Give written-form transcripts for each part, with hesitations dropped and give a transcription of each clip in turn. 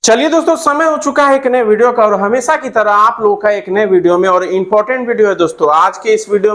चलिए दोस्तों, समय हो चुका है एक नए वीडियो का और हमेशा की तरह आप लोगों का एक नए वीडियो में और इंपॉर्टेंट वीडियो है दोस्तों। आज के इस वीडियो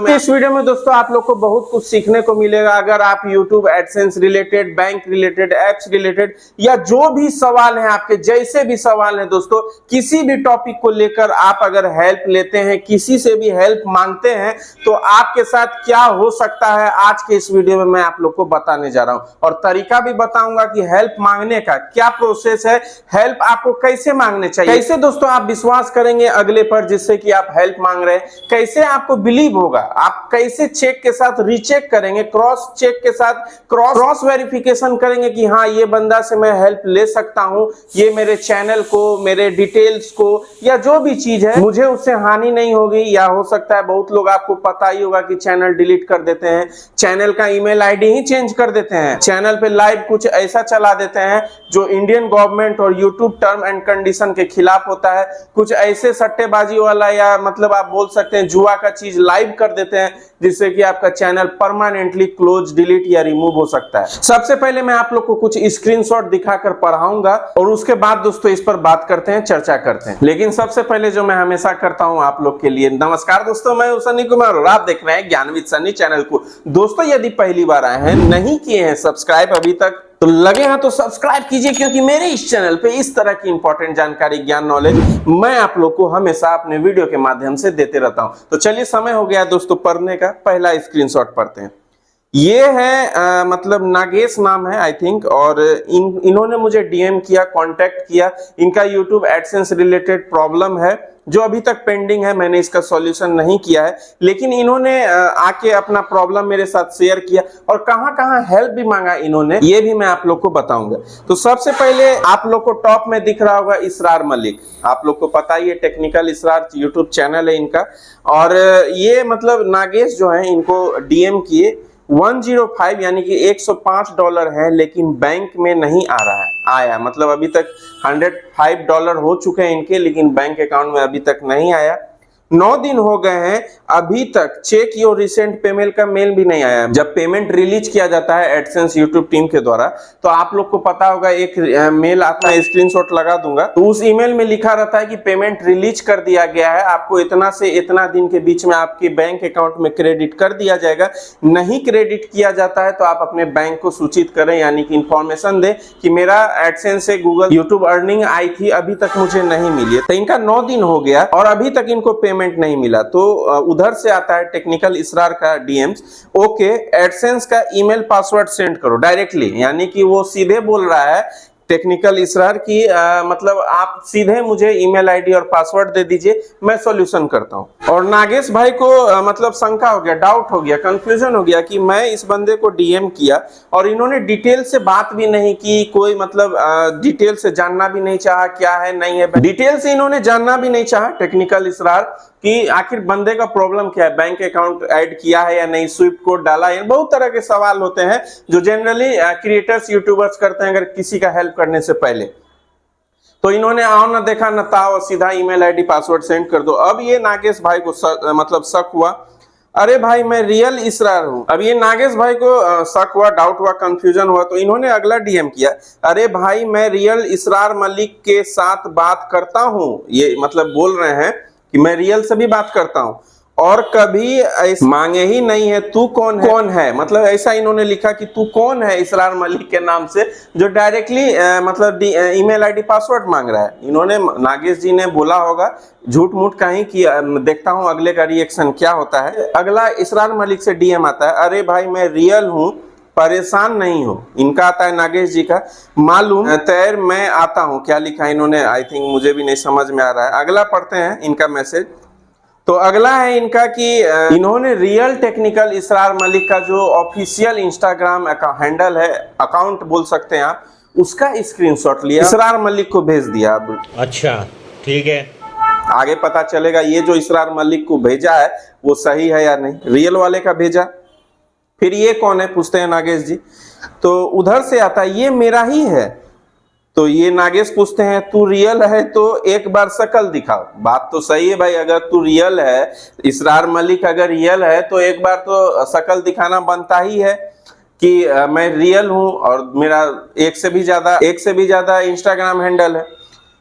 में दोस्तों आप लोग को बहुत कुछ सीखने को मिलेगा। अगर आप YouTube AdSense related, bank related, apps related या जो भी सवाल है आपके, जैसे भी सवाल है दोस्तों, किसी भी टॉपिक को लेकर आप अगर हेल्प लेते हैं, किसी से भी हेल्प मांगते हैं तो आपके साथ क्या हो सकता है, आज के इस वीडियो में मैं आप लोग को बताने जा रहा हूं। और तरीका भी बताऊंगा कि हेल्प मांगने का क्या प्रोसेस है, हेल्प आपको कैसे मांगने चाहिए, कैसे दोस्तों आप विश्वास करेंगे अगले पर जिससे कि आप हेल्प मांग रहे हैं, कैसे आपको बिलीव होगा, आप कैसे चेक के साथ रीचेक करेंगे, क्रॉस चेक के साथ क्रॉस वेरिफिकेशन करेंगे कि हाँ ये बंदा से मैं हेल्प ले सकता हूं, ये मेरे चैनल को, मेरे डिटेल्स को या जो भी चीज है मुझे उससे हानि नहीं होगी। या हो सकता है बहुत लोग, आपको पता ही होगा कि चैनल डिलीट कर देते हैं, चैनल का ईमेल आईडी ही चेंज कर देते हैं, चैनल पे लाइव कुछ ऐसा चला देते हैं जो इंडियन गवर्नमेंट और यूट्यूब टर्म एंड कंडीशन के खिलाफ होता है, कुछ ऐसे सट्टेबाजी वाला या मतलब आप बोल सकते हैं जुआ का चीज लाइव कर देते हैं जिससे कि आपका चैनल परमानेंटली क्लोज, डिलीट या रिमूव हो सकता है। सबसे पहले मैं आप लोग को कुछ स्क्रीनशॉट दिखाकर पढ़ाऊंगा और उसके बाद दोस्तों इस पर बात करते हैं, चर्चा करते हैं। लेकिन सबसे पहले जो मैं हमेशा करता हूं आप लोग के लिए, नमस्कार दोस्तों, मैं हूं सनी कुमार और आप देख रहे हैं ज्ञान विद सनी चैनल को। दोस्तों यदि पहली बार आए हैं, नहीं किए हैं सब्सक्राइब अभी तक, तो लगे हैं तो सब्सक्राइब कीजिए, क्योंकि मेरे इस चैनल पे इस तरह की इंपॉर्टेंट जानकारी, ज्ञान, नॉलेज मैं आप लोग को हमेशा अपने वीडियो के माध्यम से देते रहता हूं। तो चलिए समय हो गया दोस्तों पढ़ने का, पहला स्क्रीनशॉट पढ़ते हैं। ये है मतलब नागेश नाम है आई थिंक, और इन्होंने मुझे डीएम किया, कांटेक्ट किया। इनका यूट्यूब एडसेंस रिलेटेड प्रॉब्लम है जो अभी तक पेंडिंग है, मैंने इसका सॉल्यूशन नहीं किया है, लेकिन इन्होंने आके अपना प्रॉब्लम मेरे साथ शेयर किया और कहां-कहां हेल्प भी मांगा इन्होंने, ये भी मैं आप लोग को बताऊंगा। तो सबसे पहले आप लोग को टॉप में दिख रहा होगा इसरार मलिक, आप लोग को पता ही है, टेक्निकल इसरार यूट्यूब चैनल है इनका। और ये मतलब नागेश जो है इनको डीएम किए, 105 यानी कि $105 है, लेकिन बैंक में नहीं आ रहा है, आया मतलब अभी तक $105 हो चुके हैं इनके, लेकिन बैंक अकाउंट में अभी तक नहीं आया। 9 दिन हो गए हैं, अभी तक चेक योर रिसेंट पेमेंट का मेल भी नहीं आया। जब पेमेंट रिलीज किया जाता है एडसेंस यूट्यूब टीम के द्वारा, तो आप लोग को पता होगा एक मेल आता है, स्क्रीनशॉट लगा दूंगा, तो उस ईमेल में लिखा रहता है कि पेमेंट रिलीज कर दिया गया है, आपको इतना से इतना दिन के बीच में आपके बैंक अकाउंट में क्रेडिट कर दिया जाएगा। नहीं क्रेडिट किया जाता है तो आप अपने बैंक को सूचित करें, यानी कि इंफॉर्मेशन दें कि मेरा एडसेंस से गूगल यूट्यूब अर्निंग आई थी, अभी तक मुझे नहीं मिली है। तो इनका 9 दिन हो गया और अभी तक इनको पेमेंट नहीं मिला। तो उधर से आता है टेक्निकल इसरार का डीएम्स, ओके एडसेंस का ईमेल पासवर्ड सेंड करो डायरेक्टली, यानी कि वो सीधे बोल रहा है टेक्निकल इसरार की मतलब आप सीधे मुझे ईमेल आईडी और पासवर्ड दे दीजिए, मैं सॉल्यूशन करता हूं। और नागेश भाई को मतलब शंका हो गया, डाउट हो गया, कंफ्यूजन हो गया कि मैं इस बंदे को डीएम किया और इन्होंने डिटेल से बात भी नहीं की, कोई मतलब डिटेल से जानना भी नहीं चाहा क्या है नहीं है, डिटेल से इन्होंने जानना भी नहीं चाहा टेक्निकल इसरार कि आखिर बंदे का प्रॉब्लम क्या है, बैंक अकाउंट ऐड किया है या नहीं, स्विफ्ट कोड डाला है, बहुत तरह के सवाल होते हैं जो जनरली क्रिएटर्स यूट्यूबर्स करते हैं अगर किसी का हेल्प करने से पहले। तो इन्होंने आओ ना देखा न ताओ, सीधा ईमेल आईडी पासवर्ड सेंड कर दो। अब ये नागेश भाई को मतलब शक हुआ, अरे भाई मैं रियल इसरार हूं। अब ये नागेश भाई को शक हुआ, डाउट हुआ, कंफ्यूजन हुआ, तो इन्होंने अगला डीएम किया, अरे भाई मैं रियल इसरार मलिक के साथ बात करता हूं, ये मतलब बोल रहे हैं कि मैं रियल से भी बात करता हूं और कभी ऐसा मांगे ही नहीं है, तू कौन है, मतलब ऐसा इन्होंने लिखा कि तू कौन है इसरार मलिक के नाम से, जो डायरेक्टली मतलब ईमेल आईडी पासवर्ड मांग रहा है। इन्होंने नागेश जी ने बोला होगा, झूठ मूठ कहीं किया, देखता हूं अगले का रिएक्शन क्या होता है। अगला इसरार मलिक से डीएम आता है, अरे भाई मैं रियल हूं, परेशान नहीं हो। इनका आता है नागेश जी का, मालूम तैर मैं आता हूं, क्या लिखा इन्होंने आई थिंक मुझे भी नहीं समझ में आ रहा है। अगला पढ़ते हैं इनका मैसेज। तो अगला है इनका कि इन्होंने रियल टेक्निकल इसरार मलिक का जो ऑफिशियल इंस्टाग्राम हैंडल है, अकाउंट बोल सकते हैं आप, उसका स्क्रीनशॉट लिया, इसरार मलिक को भेज दिया। अब अच्छा ठीक है, आगे पता चलेगा ये जो इसरार मलिक को भेजा है वो सही है या नहीं, रियल वाले का भेजा। फिर ये कौन है पूछते हैं नागेश जी, तो उधर से आता है ये मेरा ही है। तो ये नागेश पूछते हैं तू रियल है तो एक बार शक्ल दिखाओ। बात तो सही है भाई, अगर तू रियल है, इसरार मलिक अगर रियल है तो एक बार तो शक्ल दिखाना बनता ही है कि मैं रियल हूं और मेरा एक से भी ज्यादा इंस्टाग्राम हैंडल है।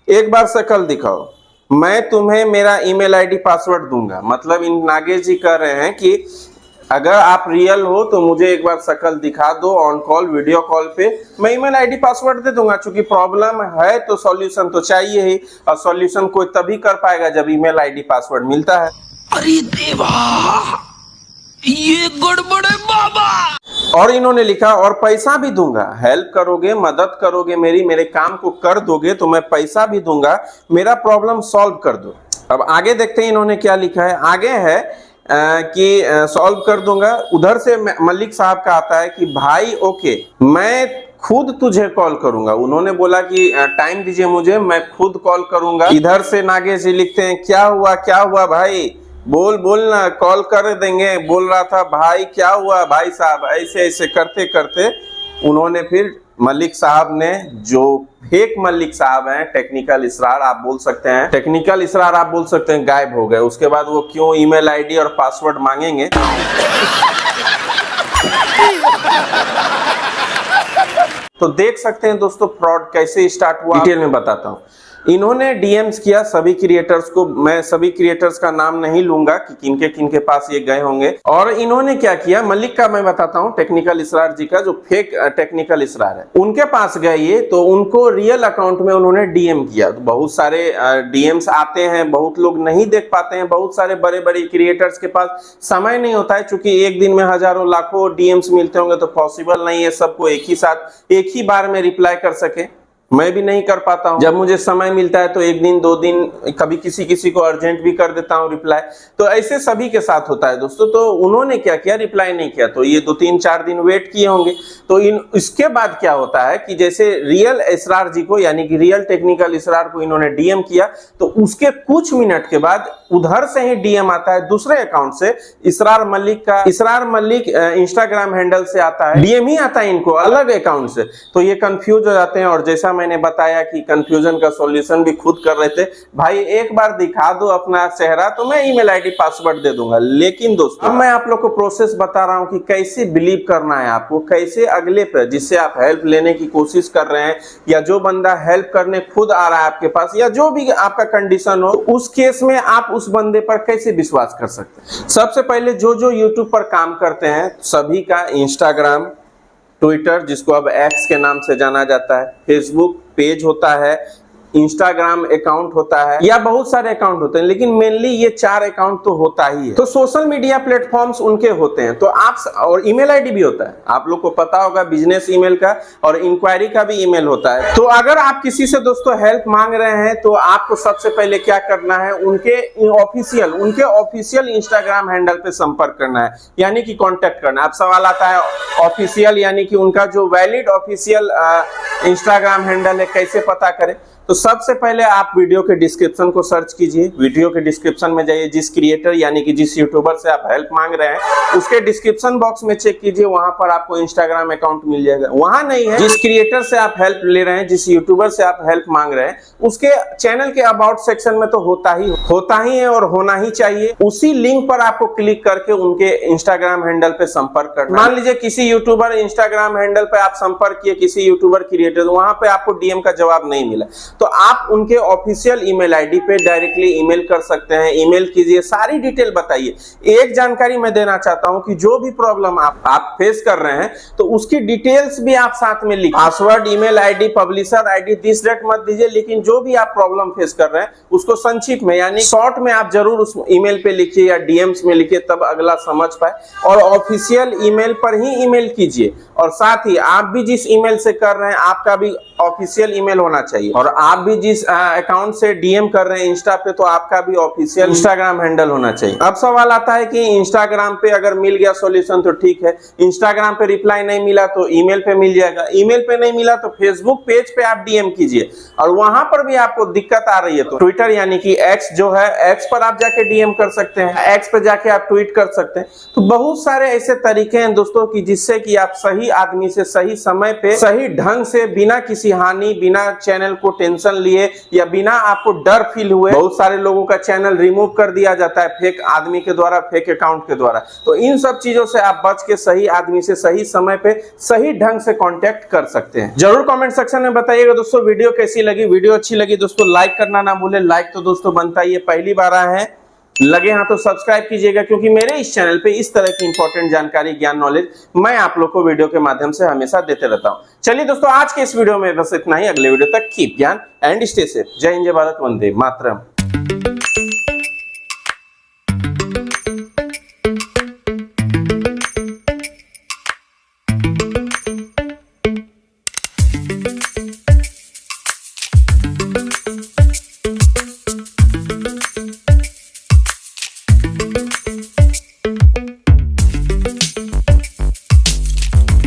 एक बार शक्ल दिखाओ, मैं तुम्हें मेरा ईमेल आईडी पासवर्ड दूंगा। मतलब इन नागेश जी कह रहे हैं कि अगर आप रियल हो तो मुझे एक बार शक्ल दिखा दो ऑन कॉल, वीडियो कॉल पे, मैं ईमेल आईडी पासवर्ड दे दूंगा। क्योंकि प्रॉब्लम है तो सॉल्यूशन तो चाहिए ही, और सॉल्यूशन कोई तभी कर पाएगा जब ईमेल आईडी पासवर्ड मिलता है। अरे देवा, ये गड़बड़ है बाबा। और इन्होंने लिखा और पैसा भी दूंगा, हेल्प करोगे, मदद करोगे मेरी, मेरे काम को कर दोगे तो मैं पैसा भी दूंगा, मेरा प्रॉब्लम सॉल्व कर दो। अब आगे देखते हैं इन्होंने क्या लिखा है। आगे है कि सॉल्व कर दूंगा। उधर से मलिक साहब का आता है कि भाई ओके, मैं खुद तुझे कॉल करूंगा। उन्होंने बोला कि टाइम दीजिए मुझे, मैं खुद कॉल करूंगा। इधर से नागेश जी लिखते हैं क्या हुआ भाई, बोल ना, कॉल कर देंगे। बोल रहा था भाई क्या हुआ भाई साहब, ऐसे ऐसे करते करते उन्होंने फिर मलिक साहब ने, जो फेक मलिक साहब हैं, टेक्निकल इसरार आप बोल सकते हैं, टेक्निकल इसरार आप बोल सकते हैं, गायब हो गए। उसके बाद वो क्यों ईमेल आईडी और पासवर्ड मांगेंगे। तो देख सकते हैं दोस्तों फ्रॉड कैसे स्टार्ट हुआ, डिटेल में बताता हूं। इन्होंने डीएम्स किया सभी क्रिएटर्स को, मैं सभी क्रिएटर्स का नाम नहीं लूंगा कि किनके किनके पास ये गए होंगे। और इन्होंने क्या किया, मलिक का मैं बताता हूं, टेक्निकल इसरार जी का जो फेक टेक्निकल इसरार है, उनके पास गए ये, तो उनको रियल अकाउंट में उन्होंने डीएम किया। तो बहुत सारे डीएम्स आते हैं, बहुत लोग नहीं देख पाते हैं, बहुत सारे बड़े बड़े क्रिएटर्स के पास समय नहीं होता है, क्योंकि एक दिन में हजारों लाखों डीएम्स मिलते होंगे तो पॉसिबल नहीं है सबको एक ही साथ एक ही बार में रिप्लाई कर सके। मैं भी नहीं कर पाता हूं, जब मुझे समय मिलता है तो एक दिन दो दिन, कभी किसी को अर्जेंट भी कर देता हूं रिप्लाई। तो ऐसे सभी के साथ होता है दोस्तों। तो उन्होंने क्या किया, रिप्लाई नहीं किया, तो ये 2-3-4 दिन वेट किए होंगे। तो इसके बाद क्या होता है कि जैसे रियल इसरार जी को, यानी कि रियल टेक्निकल इसरार को इन्होंने डीएम किया, तो उसके कुछ मिनट के बाद उधर से ही डीएम आता है दूसरे अकाउंट से, इसरार मलिक का। इसरार मलिक इंस्टाग्राम हैंडल से आता है, डीएम ही आता है इनको अलग अकाउंट से। तो ये कंफ्यूज हो जाते हैं, और जैसा मैंने बताया कि कंफ्यूजन का सॉल्यूशन भी खुद कर रहे थे। भाई एक बार दिखा दो अपना चेहरा तो मैं ईमेल आईडी पासवर्ड दे दूंगा। लेकिन दोस्तों अब मैं आप लोग को प्रोसेस बता रहा हूं कि कैसे बिलीव करना है आपको, कैसे अगले पे जिससे आप हेल्प लेने की कोशिश कर रहे हैं, या जो बंदा हेल्प करने खुद आ रहा है आपके पास, या जो भी आपका कंडीशन हो, उस केस में आप उस बंदे पर कैसे विश्वास कर सकते हैं। सबसे पहले जो यूट्यूब पर काम करते हैं सभी का इंस्टाग्राम, ट्विटर जिसको अब एक्स के नाम से जाना जाता है, फेसबुक पेज होता है, इंस्टाग्राम अकाउंट होता है, या बहुत सारे अकाउंट होते हैं, लेकिन मेनली ये 4 अकाउंट तो होता ही है। तो सोशल मीडिया प्लेटफॉर्म्स उनके होते हैं। तो आप, और ईमेल आईडी भी होता है, आप लोग को पता होगा बिजनेस ईमेल का, और इंक्वायरी का भी ईमेल होता है। तो अगर आप किसी से दोस्तों हेल्प मांग रहे हैं तो आपको सबसे पहले क्या करना है, उनके ऑफिशियल इंस्टाग्राम हैंडल पे संपर्क करना है, यानी कि कांटेक्ट करना है। अब सवाल आता है ऑफिशियल यानी कि उनका जो वैलिड ऑफिशियल इंस्टाग्राम हैंडल है कैसे पता करें। तो सबसे पहले आप वीडियो के डिस्क्रिप्शन को सर्च कीजिए, वीडियो के डिस्क्रिप्शन में जाइए, जिस क्रिएटर यानी कि जिस यूट्यूबर से आप हेल्प मांग रहे हैं उसके डिस्क्रिप्शन बॉक्स में चेक कीजिए, वहां पर आपको इंस्टाग्राम अकाउंट मिल जाएगा। वहां नहीं है, जिस क्रिएटर से आप हेल्प ले रहे हैं, जिस यूट्यूबर से आप हेल्प मांग रहे हैं, उसके चैनल के अबाउट सेक्शन में तो होता ही है और होना ही चाहिए। उसी लिंक पर आपको क्लिक करके उनके इंस्टाग्राम हैंडल पे संपर्क करना। मान लीजिए किसी यूट्यूबर इंस्टाग्राम हैंडल पे आप संपर्क किए, किसी यूट्यूबर क्रिएटर, वहां पे आपको डीएम का जवाब नहीं मिला, तो आप उनके ऑफिशियल ईमेल आईडी पे डायरेक्टली ईमेल कर सकते हैं। ईमेल कीजिए, सारी डिटेल बताइए। एक जानकारी मैं देना चाहता हूं कि जो भी प्रॉब्लम आप फेस कर रहे हैं तो उसकी डिटेल्स भी आप साथ में लिखिए। Password, email ID, publisher ID, this date मत दीजिए, लेकिन जो भी आप प्रॉब्लम फेस कर रहे हैं उसको संक्षिप्त में यानी शॉर्ट में आप जरूर उस ईमेल पे लिखिए या डीएम्स में लिखिए, तब अगला समझ पाए। और ऑफिशियल ईमेल पर ही ईमेल कीजिए, और साथ ही आप भी जिस ईमेल से कर रहे हैं आपका भी ऑफिशियल ईमेल होना चाहिए, और आप भी जिस अकाउंट से डीएम कर रहे हैं इंस्टा पे तो आपका भी ऑफिशियल इंस्टाग्राम हैंडल होना चाहिए। अब सवाल आता है कि इंस्टाग्राम पे अगर मिल गया सॉल्यूशन तो ठीक है, इंस्टाग्राम पे रिप्लाई नहीं मिला तो ईमेल पे मिल जाएगा, ईमेल पे नहीं मिला तो फेसबुक पेज पे आप डीएम कीजिए, और वहां पर भी आपको दिक्कत आ रही है तो ट्विटर यानी कि एक्स जो है, एक्स पर आप जाके डीएम कर सकते हैं, एक्स पे जाके आप ट्वीट कर सकते हैं। तो बहुत सारे ऐसे तरीके हैं दोस्तों कि जिससे कि आप सही आदमी से सही समय पे सही ढंग से बिना किसी हानि, बिना चैनल को टेंशन लिए या बिना आपको डर फील हुए बहुत सारे लोगों का चैनल रिमूव कर दिया जाता है फेक आदमी के द्वारा, फेक अकाउंट के द्वारा। तो इन सब चीजों से आप बच के सही आदमी से सही समय पे सही ढंग से कांटेक्ट कर सकते हैं। जरूर कमेंट सेक्शन में बताइएगा दोस्तों वीडियो कैसी लगी। वीडियो अच्छी लगी दोस्तों लाइक करना ना भूले। लाइक तो दोस्तों बनता ही है, पहली बार आए हैं लगे हाँ तो सब्सक्राइब कीजिएगा, क्योंकि मेरे इस चैनल पे इस तरह की इंपॉर्टेंट जानकारी, ज्ञान, नॉलेज मैं आप लोग को वीडियो के माध्यम से हमेशा देते रहता हूं। चलिए दोस्तों आज के इस वीडियो में बस इतना ही। अगले वीडियो तक कीप ज्ञान एंड स्टे सेफ। जय हिंद, जय भारत, वंदे मातरम।